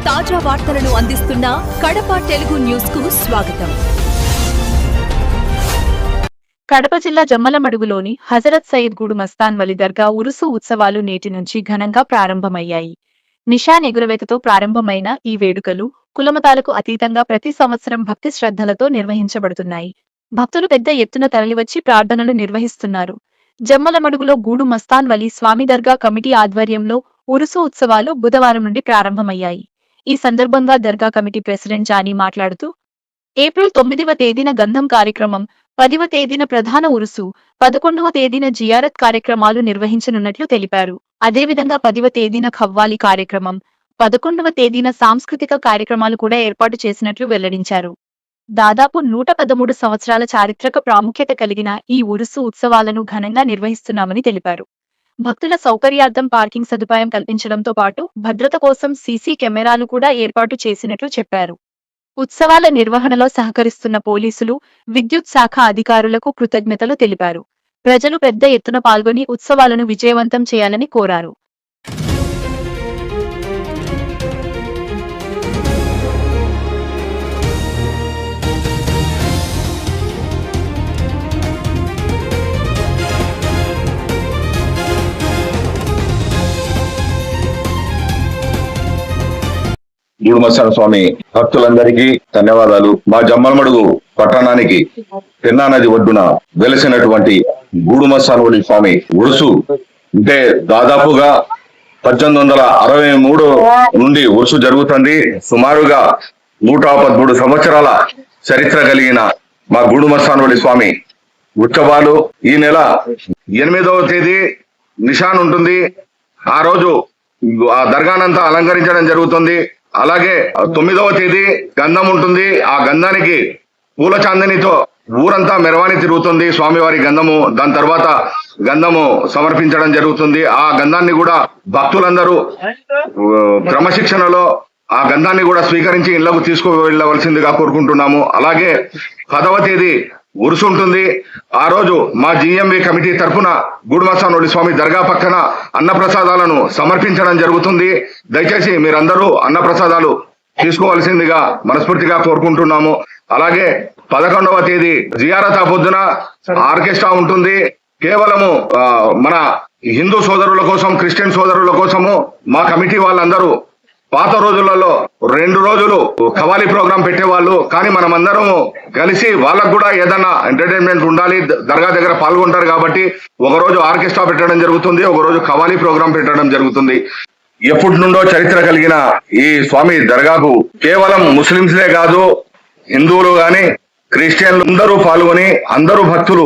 తాజా వార్తలను అందిస్తున్న కడప తెలుగు న్యూస్ కు స్వాగతం. కడప జిల్లా జమ్మలమడుగులోని హజరత్ సయ్యద్ గూడు మస్తాన్ వలి దర్గా ఉరుసు ఉత్సవాలు నేటి నుంచి ఘనంగా ప్రారంభమయ్యాయి. నిషాన్ ఎగురవేతతో ప్రారంభమైన ఈ వేడుకలు కులమతాలకు అతీతంగా ప్రతి సంవత్సరం భక్తి శ్రద్ధలతో నిర్వహించబడుతున్నాయి. భక్తులు పెద్ద ఎత్తున తరలివచ్చి ప్రార్థనలు నిర్వహిస్తున్నారు. జమ్మలమడుగులో గూడు మస్తాన్ వలి స్వామి దర్గా కమిటీ ఆధ్వర్యంలో ఉరుసు ఉత్సవాలు బుధవారం నుండి ప్రారంభమయ్యాయి. ఈ సందర్భంగా దర్గా కమిటీ ప్రెసిడెంట్ జానీ మాట్లాడుతూ, ఏప్రిల్ 9వ తేదీన గంధం కార్యక్రమం, 10వ తేదీన ప్రధాన ఉరుసు, 11వ తేదీన జియారత్ కార్యక్రమాలు నిర్వహించనున్నట్లు తెలిపారు. అదేవిధంగా 10వ తేదీన ఖవ్వాలి కార్యక్రమం, 11వ తేదీన సాంస్కృతిక కార్యక్రమాలు కూడా ఏర్పాటు చేసినట్లు వెల్లడించారు. దాదాపు 113 సంవత్సరాల చారిత్రక ప్రాముఖ్యత కలిగిన ఈ ఉరుసు ఉత్సవాలను ఘనంగా నిర్వహిస్తున్నామని తెలిపారు. భక్తుల సౌకర్యార్థం పార్కింగ్ సదుపాయం కల్పించడంతో పాటు భద్రత కోసం సీసీ కెమెరాలు కూడా ఏర్పాటు చేసినట్లు చెప్పారు. ఉత్సవాల నిర్వహణలో సహకరిస్తున్న పోలీసులు, విద్యుత్ శాఖ అధికారులకు కృతజ్ఞతలు తెలిపారు. ప్రజలు పెద్ద ఎత్తున పాల్గొని ఉత్సవాలను విజయవంతం చేయాలని కోరారు. గూడు మస్తాన్ స్వామి భక్తులందరికీ ధన్యవాదాలు. మా జమ్మలమడుగు పట్టణానికి పెన్నా నది ఒడ్డున వెలసినటువంటి గూడు మస్తాన్ వలి స్వామి ఉరుసు అంటే దాదాపుగా 1863 నుండి ఉరుసు జరుగుతుంది. సుమారుగా 113 సంవత్సరాల చరిత్ర కలిగిన మా గూడు మస్తాన్ వలి స్వామి ఉత్సవాలు ఈ నెల 8వ తేదీ నిషాన్ ఉంటుంది. ఆ రోజు ఆ దర్గానంతా అలంకరించడం జరుగుతుంది. అలాగే 9వ తేదీ గంధం ఉంటుంది. ఆ గంధానికి పూల చాందనితో ఊరంతా మెరవాణి తిరుగుతుంది స్వామివారి గంధము. దాని తర్వాత గంధము సమర్పించడం జరుగుతుంది. ఆ గంధాన్ని కూడా భక్తులందరూ క్రమశిక్షణలో ఆ గంధాన్ని కూడా స్వీకరించి ఇళ్లకు తీసుకువెళ్ళవలసిందిగా కోరుకుంటున్నాము. అలాగే 10వ తేదీ ఉరుసు ఉంటుంది. ఆ రోజు మా జిఎంబి కమిటీ తరఫున గూడు మస్తాన్ వలి స్వామి దర్గా పక్కన అన్నప్రసాదాలను సమర్పించడం జరుగుతుంది. దయచేసి మీరందరూ అన్నప్రసాదాలు తీసుకోవాల్సిందిగా మనస్ఫూర్తిగా కోరుకుంటున్నాము. అలాగే 11వ తేదీ జియారత్ పొద్దున ఆర్కెస్ట్రా ఉంటుంది. కేవలము మన హిందూ సోదరుల కోసం, క్రిస్టియన్ సోదరుల కోసము మా కమిటీ వాళ్ళందరూ పాత రోజులలో 2 రోజులు ఖవాలీ ప్రోగ్రాం పెట్టేవాళ్ళు. కానీ మనం అందరం కలిసి వాళ్ళకు కూడా ఏదైనా ఎంటర్టైన్మెంట్ ఉండాలి, దర్గా దగ్గర పాల్గొంటారు కాబట్టి ఒకరోజు ఆర్కెస్ట్రా పెట్టడం జరుగుతుంది, ఒకరోజు ఖవాలీ ప్రోగ్రాం పెట్టడం జరుగుతుంది. ఎప్పటి నుండో చరిత్ర కలిగిన ఈ స్వామి దర్గాకు కేవలం ముస్లింస్లే కాదు, హిందువులు గాని క్రిస్టియన్లు అందరూ పాల్గొని అందరూ భక్తులు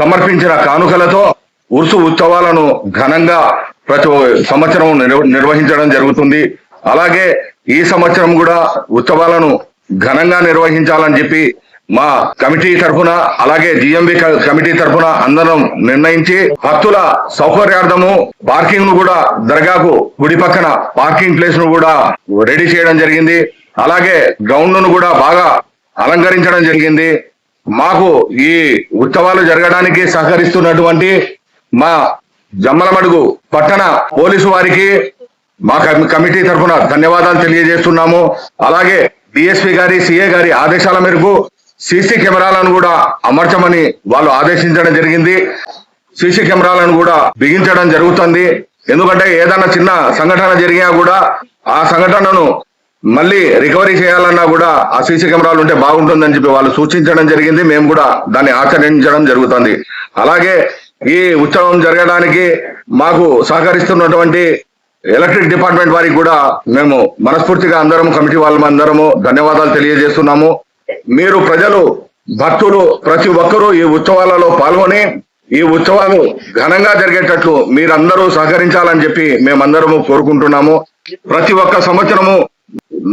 సమర్పించిన కానుకలతో ఉరుసు ఉత్సవాలను ఘనంగా ప్రతి సంవత్సరం నిర్వహించడం జరుగుతుంది. అలాగే ఈ సంవత్సరం కూడా ఉత్సవాలను ఘనంగా నిర్వహించాలని చెప్పి మా కమిటీ తరఫున, అలాగే జిఎంబి కమిటీ తరఫున అందరం నిర్ణయించి భక్తుల సౌకర్యార్థము పార్కింగ్ ను కూడా దర్గాకు గుడి పక్కన పార్కింగ్ ప్లేస్ ను కూడా రెడీ చేయడం జరిగింది. అలాగే గ్రౌండ్ ను కూడా బాగా అలంకరించడం జరిగింది. మాకు ఈ ఉత్సవాలు జరగడానికి సహకరిస్తున్నటువంటి మా జమ్మలమడుగు పట్టణ పోలీసు వారికి మా కమిటీ తరఫున ధన్యవాదాలు తెలియజేస్తున్నాము. అలాగే డిఎస్పీ గారి, సిఏ గారి ఆదేశాల మేరకు సీసీ కెమెరాలను కూడా అమర్చమని వాళ్ళు ఆదేశించడం జరిగింది. సీసీ కెమెరాలను కూడా బిగించడం జరుగుతుంది. ఎందుకంటే ఏదైనా చిన్న సంఘటన జరిగినా కూడా ఆ సంఘటనను మళ్ళీ రికవరీ చేయాలన్నా కూడా ఆ సీసీ కెమెరాలు ఉంటే బాగుంటుందని చెప్పి వాళ్ళు సూచించడం జరిగింది. మేము కూడా దాన్ని ఆచరించడం జరుగుతుంది. అలాగే ఈ ఉత్సవం జరగడానికి మాకు సహకరిస్తున్నటువంటి ఎలక్ట్రిక్ డిపార్ట్మెంట్ వారికి కూడా మేము మనస్ఫూర్తిగా అందరం కమిటీ వాళ్ళందరము ధన్యవాదాలు తెలియజేస్తున్నాము. మీరు ప్రజలు, భక్తులు ప్రతి ఒక్కరూ ఈ ఉత్సవాలలో పాల్గొని ఈ ఉత్సవాలు ఘనంగా జరిగేటట్లు మీరందరూ సహకరించాలని చెప్పి మేమందరము కోరుకుంటున్నాము. ప్రతి ఒక్క సంవత్సరము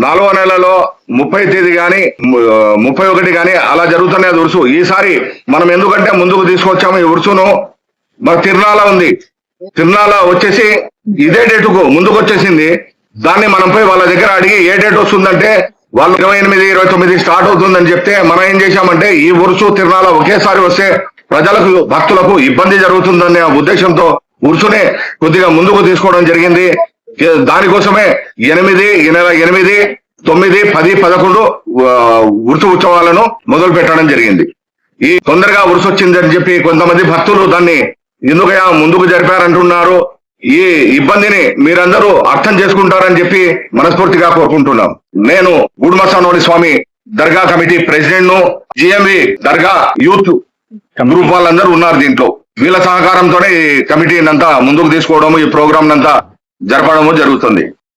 4వ నెలలో 30వ తేదీ గాని 31 గాని అలా జరుగుతున్నది ఉరుసు. ఈసారి మనం ఎందుకంటే ముందుకు తీసుకొచ్చాము ఈ ఉరుసును. మన తిరునాళ ఉంది, తిరునాళ వచ్చేసి ఇదే డేటుకు ముందుకు వచ్చేసింది. దాన్ని మనం పోయి వాళ్ళ దగ్గర అడిగి ఏ డేట్ వస్తుందంటే వాళ్ళు 28, 29 స్టార్ట్ అవుతుందని చెప్తే మనం ఏం చేశామంటే ఈ ఉరుసు తిరునాళ ఒకేసారి వస్తే ప్రజలకు, భక్తులకు ఇబ్బంది జరుగుతుందనే ఉద్దేశంతో ఉరుసునే కొద్దిగా ముందుకు తీసుకోవడం జరిగింది. దానికోసమే 8, ఈ నెల 8, 9, 10, 11 ఉరుసు ఉత్సవాలను మొదలు పెట్టడం జరిగింది. ఈ తొందరగా ఉరుసు వచ్చిందని చెప్పి కొంతమంది భక్తులు దాన్ని ఎందుకయ్యా ముందుకు జరిపారంటున్నారు. ఈ ఇబ్బందిని మీరందరూ అర్థం చేసుకుంటారని చెప్పి మనస్ఫూర్తిగా కోరుకుంటున్నాం. నేను గూడుమస్తానోలి స్వామి దర్గా కమిటీ ప్రెసిడెంట్ ను, జిఎంవి దర్గా యూత్ గ్రూప్ వాళ్ళందరూ ఉన్నారు దీంట్లో. వీళ్ళ సహకారంతోనే ఈ కమిటీని అంతా ముందుకు తీసుకోవడము, ఈ ప్రోగ్రామ్ నంతా జరపడము జరుగుతుంది.